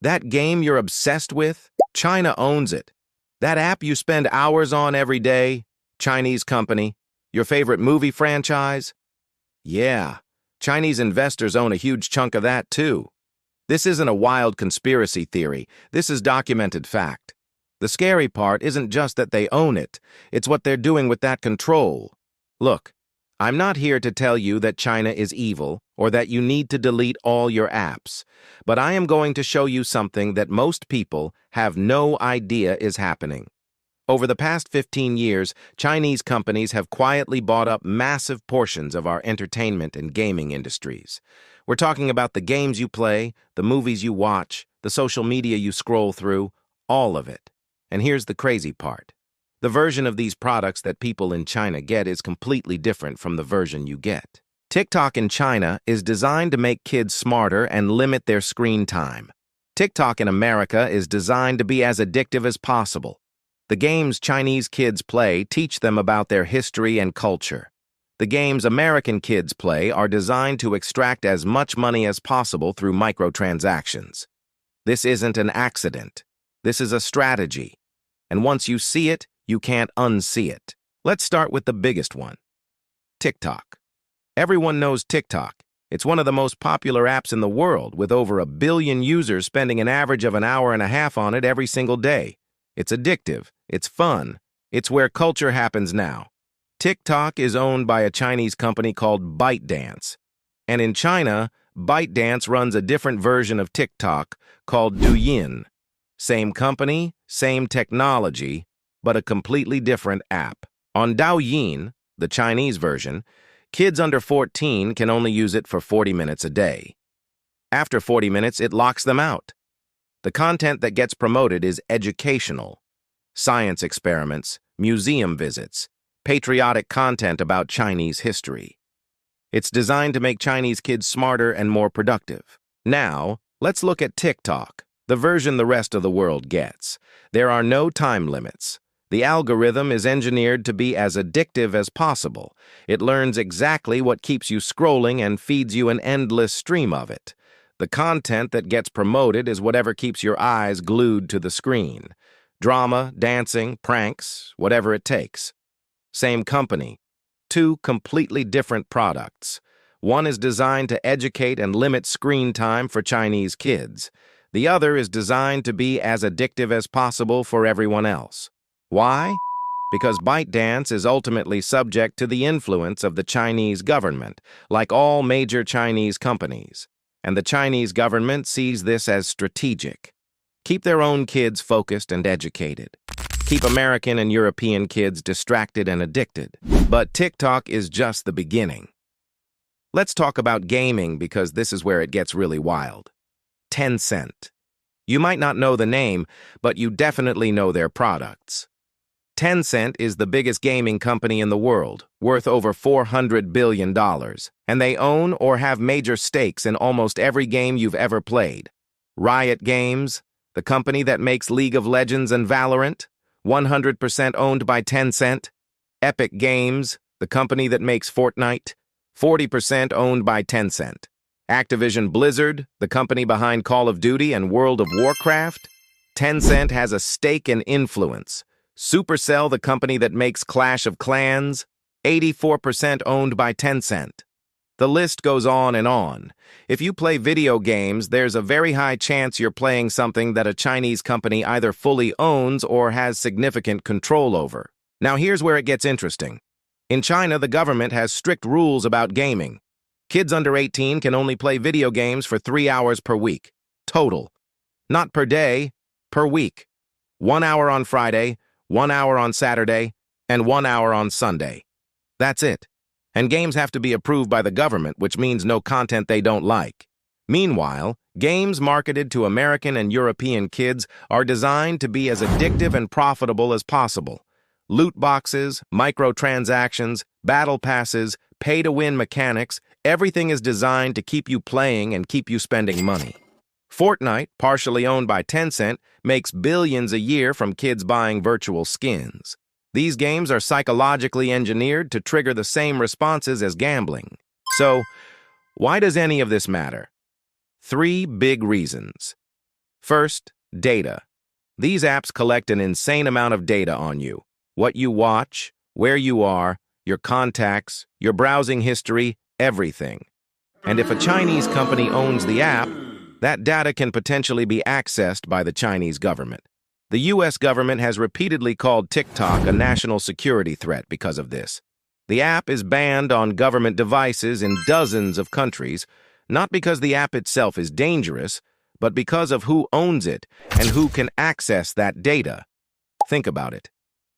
That game you're obsessed with? China owns it. That app you spend hours on every day? Chinese company. Your favorite movie franchise? Yeah, Chinese investors own a huge chunk of that too. This isn't a wild conspiracy theory. This is documented fact. The scary part isn't just that they own it, it's what they're doing with that control. Look, I'm not here to tell you that China is evil or that you need to delete all your apps, but I am going to show you something that most people have no idea is happening. Over the past 15 years, Chinese companies have quietly bought up massive portions of our entertainment and gaming industries. We're talking about the games you play, the movies you watch, the social media you scroll through, all of it. And here's the crazy part. The version of these products that people in China get is completely different from the version you get. TikTok in China is designed to make kids smarter and limit their screen time. TikTok in America is designed to be as addictive as possible. The games Chinese kids play teach them about their history and culture. The games American kids play are designed to extract as much money as possible through microtransactions. This isn't an accident. This is a strategy. And once you see it, you can't unsee it. Let's start with the biggest one. TikTok. Everyone knows TikTok. It's one of the most popular apps in the world, with over 1 billion users spending an average of an hour and a half on it every single day. It's addictive. It's fun. It's where culture happens now. TikTok is owned by a Chinese company called ByteDance. And in China, ByteDance runs a different version of TikTok called Douyin. Same company, same technology, but a completely different app. On Douyin, the Chinese version, kids under 14 can only use it for 40 minutes a day. After 40 minutes, it locks them out. The content that gets promoted is educational. Science experiments, museum visits, patriotic content about Chinese history. It's designed to make Chinese kids smarter and more productive. Now, let's look at TikTok, the version the rest of the world gets. There are no time limits. The algorithm is engineered to be as addictive as possible. It learns exactly what keeps you scrolling and feeds you an endless stream of it. The content that gets promoted is whatever keeps your eyes glued to the screen. Drama, dancing, pranks, whatever it takes. Same company. Two completely different products. One is designed to educate and limit screen time for Chinese kids. The other is designed to be as addictive as possible for everyone else. Why? Because ByteDance is ultimately subject to the influence of the Chinese government, like all major Chinese companies. And the Chinese government sees this as strategic. Keep their own kids focused and educated. Keep American and European kids distracted and addicted. But TikTok is just the beginning. Let's talk about gaming because this is where it gets really wild. Tencent. You might not know the name, but you definitely know their products. Tencent is the biggest gaming company in the world, worth over $400 billion, and they own or have major stakes in almost every game you've ever played. Riot Games, the company that makes League of Legends and Valorant, 100% owned by Tencent. Epic Games, the company that makes Fortnite, 40% owned by Tencent. Activision Blizzard, the company behind Call of Duty and World of Warcraft, Tencent has a stake and influence. Supercell, the company that makes Clash of Clans, 84% owned by Tencent. The list goes on and on. If you play video games, there's a very high chance you're playing something that a Chinese company either fully owns or has significant control over. Now here's where it gets interesting. In China, the government has strict rules about gaming. Kids under 18 can only play video games for 3 hours per week. Total. Not per day, per week. 1 hour on Friday, 1 hour on Saturday, and 1 hour on Sunday. That's it. And games have to be approved by the government, which means no content they don't like. Meanwhile, games marketed to American and European kids are designed to be as addictive and profitable as possible. Loot boxes, microtransactions, battle passes, pay-to-win mechanics, everything is designed to keep you playing and keep you spending money. Fortnite, partially owned by Tencent, makes billions a year from kids buying virtual skins. These games are psychologically engineered to trigger the same responses as gambling. So, why does any of this matter? 3 big reasons. First, data. These apps collect an insane amount of data on you. What you watch, where you are, your contacts, your browsing history, everything. And if a Chinese company owns the app, that data can potentially be accessed by the Chinese government. The US government has repeatedly called TikTok a national security threat because of this. The app is banned on government devices in dozens of countries, not because the app itself is dangerous, but because of who owns it and who can access that data. Think about it.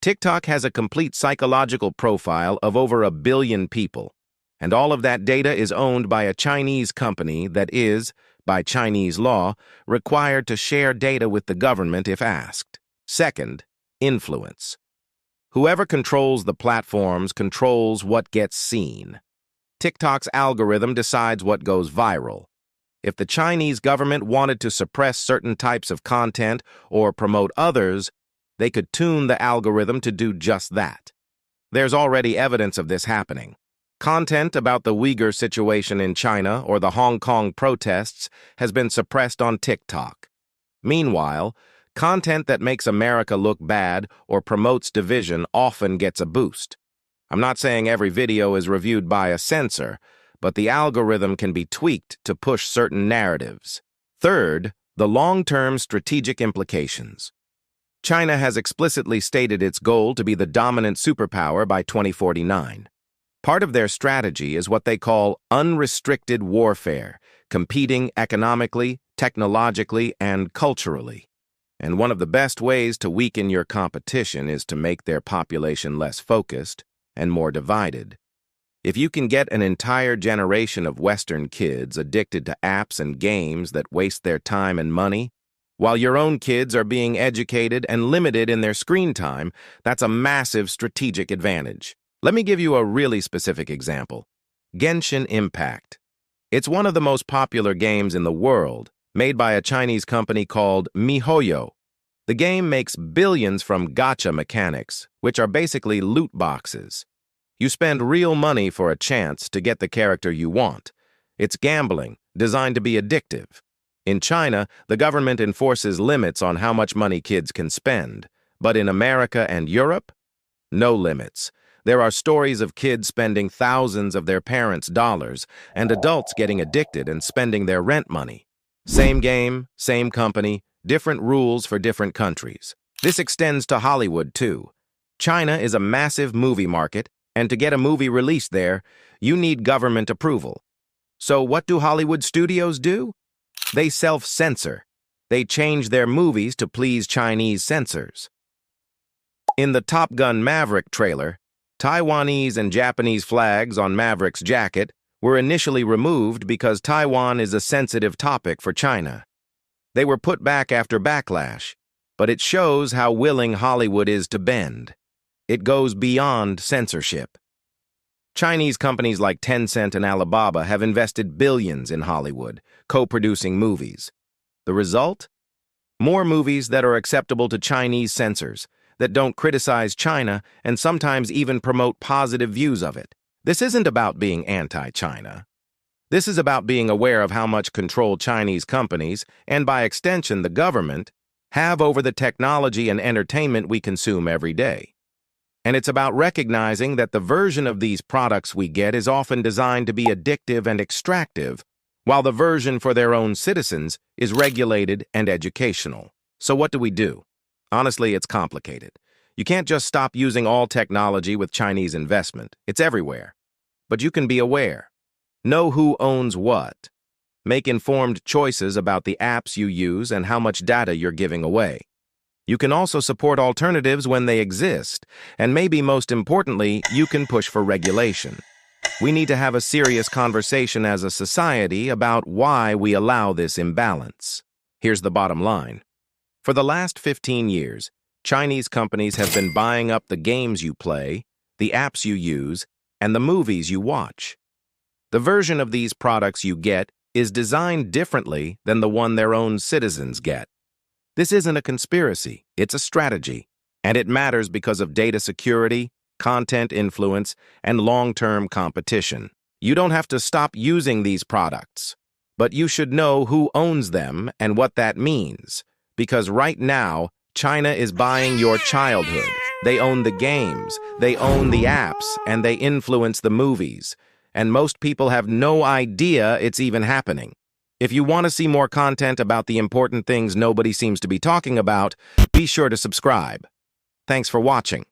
TikTok has a complete psychological profile of over 1 billion people, and all of that data is owned by a Chinese company that is, by Chinese law, required to share data with the government if asked. Second, influence. Whoever controls the platforms controls what gets seen. TikTok's algorithm decides what goes viral. If the Chinese government wanted to suppress certain types of content or promote others, they could tune the algorithm to do just that. There's already evidence of this happening. Content about the Uyghur situation in China or the Hong Kong protests has been suppressed on TikTok. Meanwhile, content that makes America look bad or promotes division often gets a boost. I'm not saying every video is reviewed by a censor, but the algorithm can be tweaked to push certain narratives. Third, the long-term strategic implications. China has explicitly stated its goal to be the dominant superpower by 2049. Part of their strategy is what they call unrestricted warfare, competing economically, technologically, and culturally. And one of the best ways to weaken your competition is to make their population less focused and more divided. If you can get an entire generation of Western kids addicted to apps and games that waste their time and money, while your own kids are being educated and limited in their screen time, that's a massive strategic advantage. Let me give you a really specific example. Genshin Impact. It's one of the most popular games in the world, made by a Chinese company called MiHoYo. The game makes billions from gacha mechanics, which are basically loot boxes. You spend real money for a chance to get the character you want. It's gambling, designed to be addictive. In China, the government enforces limits on how much money kids can spend. But in America and Europe, no limits. There are stories of kids spending thousands of their parents' dollars and adults getting addicted and spending their rent money. Same game, same company, different rules for different countries. This extends to Hollywood, too. China is a massive movie market, and to get a movie released there, you need government approval. So what do Hollywood studios do? They self-censor. They change their movies to please Chinese censors. In the Top Gun Maverick trailer, Taiwanese and Japanese flags on Maverick's jacket were initially removed because Taiwan is a sensitive topic for China. They were put back after backlash, but it shows how willing Hollywood is to bend. It goes beyond censorship. Chinese companies like Tencent and Alibaba have invested billions in Hollywood, co-producing movies. The result? More movies that are acceptable to Chinese censors, that don't criticize China and sometimes even promote positive views of it. This isn't about being anti-China. This is about being aware of how much control Chinese companies, and by extension the government, have over the technology and entertainment we consume every day. And it's about recognizing that the version of these products we get is often designed to be addictive and extractive, while the version for their own citizens is regulated and educational. So what do we do? Honestly, it's complicated. You can't just stop using all technology with Chinese investment. It's everywhere. But you can be aware. Know who owns what. Make informed choices about the apps you use and how much data you're giving away. You can also support alternatives when they exist, and maybe most importantly, you can push for regulation. We need to have a serious conversation as a society about why we allow this imbalance. Here's the bottom line. For the last 15 years, Chinese companies have been buying up the games you play, the apps you use, and the movies you watch. The version of these products you get is designed differently than the one their own citizens get. This isn't a conspiracy, it's a strategy, and it matters because of data security, content influence, and long-term competition. You don't have to stop using these products, But you should know who owns them and what that means. Because right now, China is buying your childhood. They own the games, they own the apps, and they influence the movies. And most people have no idea it's even happening. If you want to see more content about the important things nobody seems to be talking about, be sure to subscribe. Thanks for watching.